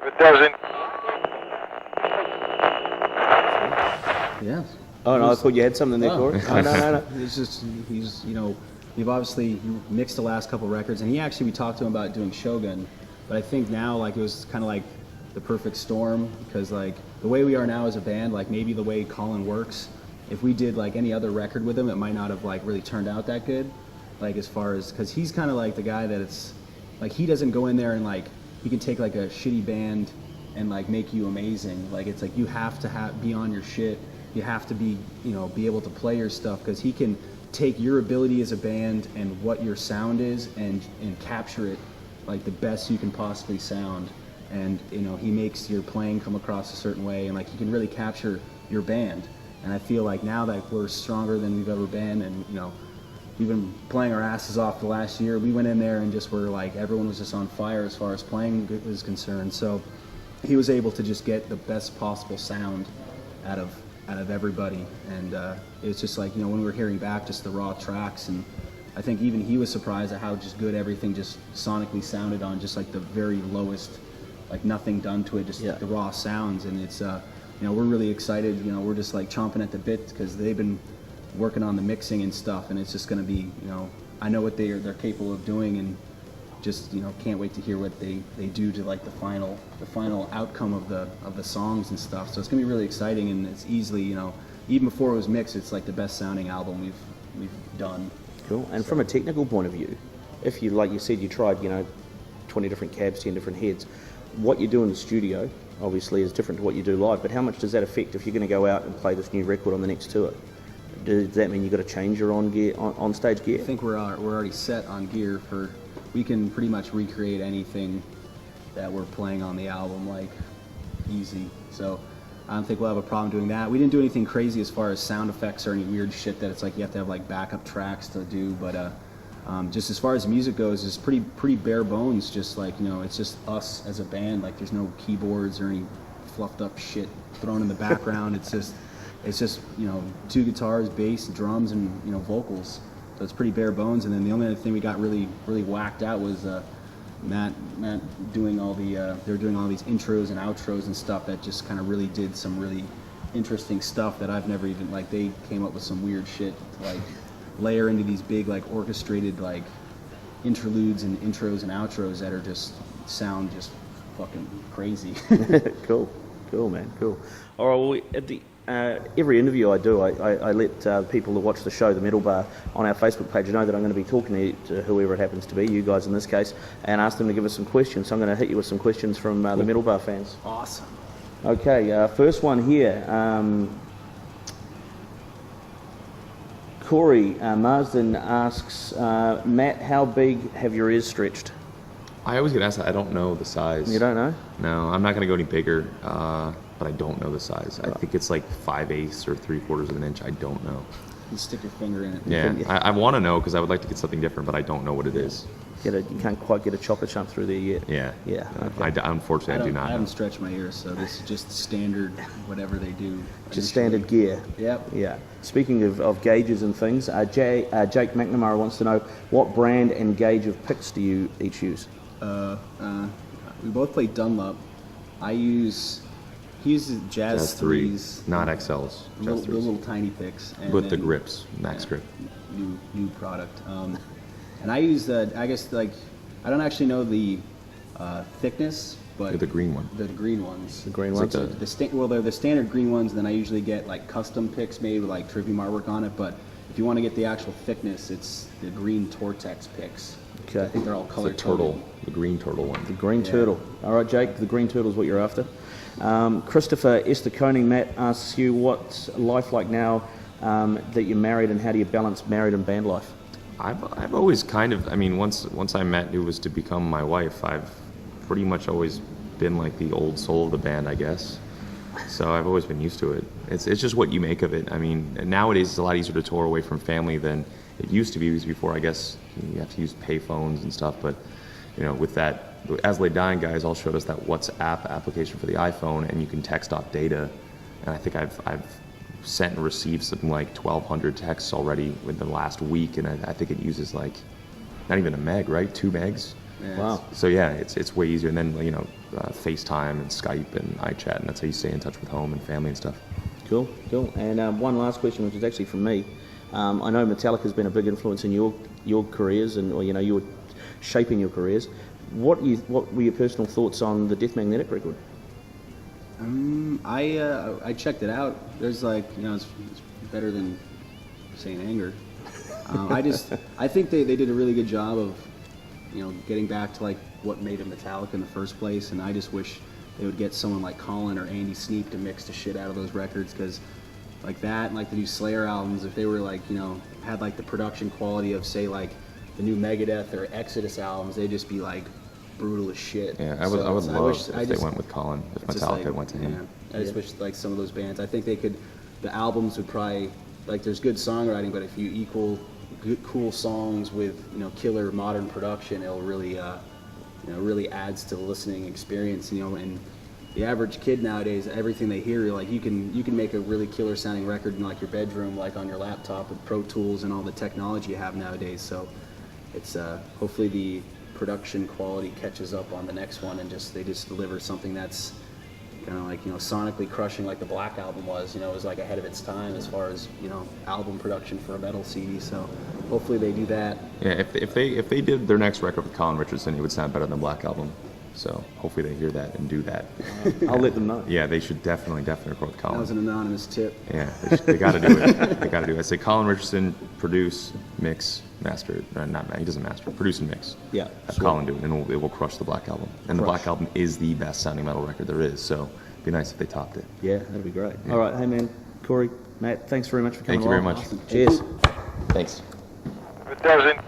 It doesn't. Yeah. Oh, no, I thought you had something there, Corey. Oh, No. he's, we've obviously mixed the last couple records, and we talked to him about doing Shogun, but I think now, like, it was kind of like the perfect storm, because, like, the way we are now as a band, like, maybe the way Colin works, if we did, like, any other record with him, it might not have, like, really turned out that good, like, as far as, because he's kind of like the guy that it's, like, he doesn't go in there and, like, he can take, like, a shitty band and, like, make you amazing. Like, it's like, you have to be on your shit. You have to be, be able to play your stuff, because he can take your ability as a band and what your sound is and capture it like the best you can possibly sound. And, he makes your playing come across a certain way, and, like, he can really capture your band. And I feel like now that we're stronger than we've ever been, and, we've been playing our asses off the last year, we went in there and just were like, everyone was just on fire as far as playing was concerned. So he was able to just get the best possible sound out of everybody, and it's just like, when we were hearing back just the raw tracks, and I think even he was surprised at how just good everything just sonically sounded on just like the very lowest, like nothing done to it, just the raw sounds. And it's we're really excited. We're just like chomping at the bit, because they've been working on the mixing and stuff, and it's just going to be, I know what they're capable of doing, and just can't wait to hear what they do to like the final outcome of the songs and stuff. So it's gonna be really exciting, and it's easily, even before it was mixed, it's like the best sounding album we've done. Cool. And from a technical point of view, if you, like you said, you tried 20 different cabs, 10 different heads, what you do in the studio obviously is different to what you do live, but how much does that affect if you're going to go out and play this new record on the next tour? Does that mean you've got to change your on stage gear? I think we're already set on gear we can pretty much recreate anything that we're playing on the album, like, easy. So I don't think we'll have a problem doing that. We didn't do anything crazy as far as sound effects or any weird shit that it's like you have to have like backup tracks to do, but just as far as music goes, it's pretty bare bones. Just like, it's just us as a band. Like, there's no keyboards or any fluffed up shit thrown in the background. It's just two guitars, bass, drums, and vocals. So it's pretty bare bones. And then the only other thing we got really whacked out was Matt doing all the they were doing all these intros and outros and stuff that just kind of really did some really interesting stuff that I've never even, like, they came up with some weird shit to like layer into these big like orchestrated like interludes and intros and outros that are just sound just fucking crazy. Cool, man, cool. All right, well, at the every interview I do, I let people that watch the show, the Metal Bar, on our Facebook page know that I'm going to be talking to whoever it happens to be, you guys in this case, and ask them to give us some questions. So I'm going to hit you with some questions from the Metal Bar fans. Awesome. Okay, first one here. Corey Marsden asks, Matt, how big have your ears stretched? I always get asked that. I don't know the size. You don't know? No, I'm not going to go any bigger, but I don't know the size. I think it's like 5/8 or 3/4 of an inch. I don't know. You stick your finger in it. Yeah, I want to know because I would like to get something different, but I don't know what it is. You can't quite get a chopper chump through there yet. Yeah. Okay. Unfortunately, I do not. I haven't stretched my ears, so this is just standard, whatever they do. Just standard gear. Yep. Yeah. Speaking of gauges and things, Jake McNamara wants to know, what brand and gauge of picks do you each use? We both play Dunlop. He uses Jazz 3s. Not XLs. Jazz 3s. Little tiny picks. And with the grips, max grip. New product. And I use I guess, like, I don't actually know the thickness, but the green one. The green ones. The green ones. ones. They're the standard green ones. And then I usually get like custom picks made with like Trivium artwork on it. But if you want to get the actual thickness, it's the green Tortex picks. Okay. I think they're all color turtle. The green turtle one. The green turtle. All right, Jake. The green turtle is what you're after. Christopher Esther Matt asks you, what's life like now that you're married, and how do you balance married and band life? I've always kind of, once I met who was to become my wife, I've pretty much always been like the old soul of the band, I guess. So I've always been used to it. It's just what you make of it. Nowadays it's a lot easier to tour away from family than it used to be. Because before, I guess, you have to use pay phones and stuff. But, with that, As Laid Dying guys all showed us that WhatsApp application for the iPhone, and you can text off data. And I think I've sent and received something like 1,200 texts already within the last week, and I think it uses like not even a meg, right? 2 megs. Yeah, Wow. So yeah, it's way easier. And then FaceTime and Skype and iChat, and that's how you stay in touch with home and family and stuff. Cool. And one last question, which is actually from me. I know Metallica's been a big influence in your careers, and you were shaping your careers. What were your personal thoughts on the Death Magnetic record? I checked it out. There's it's better than Saint Anger. I think they did a really good job of getting back to what made it Metallica in the first place, and I just wish they would get someone like Colin or Andy Sneap to mix the shit out of those records, because like that and the new Slayer albums, if they were had the production quality of say the new Megadeth or Exodus albums, they'd just be brutal as shit. Yeah, I would love if they went with Colin, if Metallica went to him. Yeah, I just wish some of those bands, I think the albums would probably, there's good songwriting, but if you equal good, cool songs with killer modern production, it'll really really adds to the listening experience. And the average kid nowadays, everything they hear, you can make a really killer sounding record in your bedroom, on your laptop with Pro Tools and all the technology you have nowadays. So it's hopefully the production quality catches up on the next one, and they just deliver something that's kind of sonically crushing, like the Black Album was. It was ahead of its time as far as album production for a metal CD. So hopefully they do that. Yeah, if they did their next record with Colin Richardson, it would sound better than Black Album. So hopefully they hear that and do that. I'll let them know. Yeah, they should definitely record with Colin. That was an anonymous tip. Yeah, they got to do it. They got to do it. I say Colin Richardson, produce, mix, master. He doesn't master. Produce and mix. Yeah. Have Colin do it, and it will crush the Black Album. And the Black Album is the best sounding metal record there is. So it'd be nice if they topped it. Yeah, that'd be great. Yeah. All right, hey man, Corey, Matt, thanks very much for coming Thank you very along. much. Cheers. Thanks. It doesn't.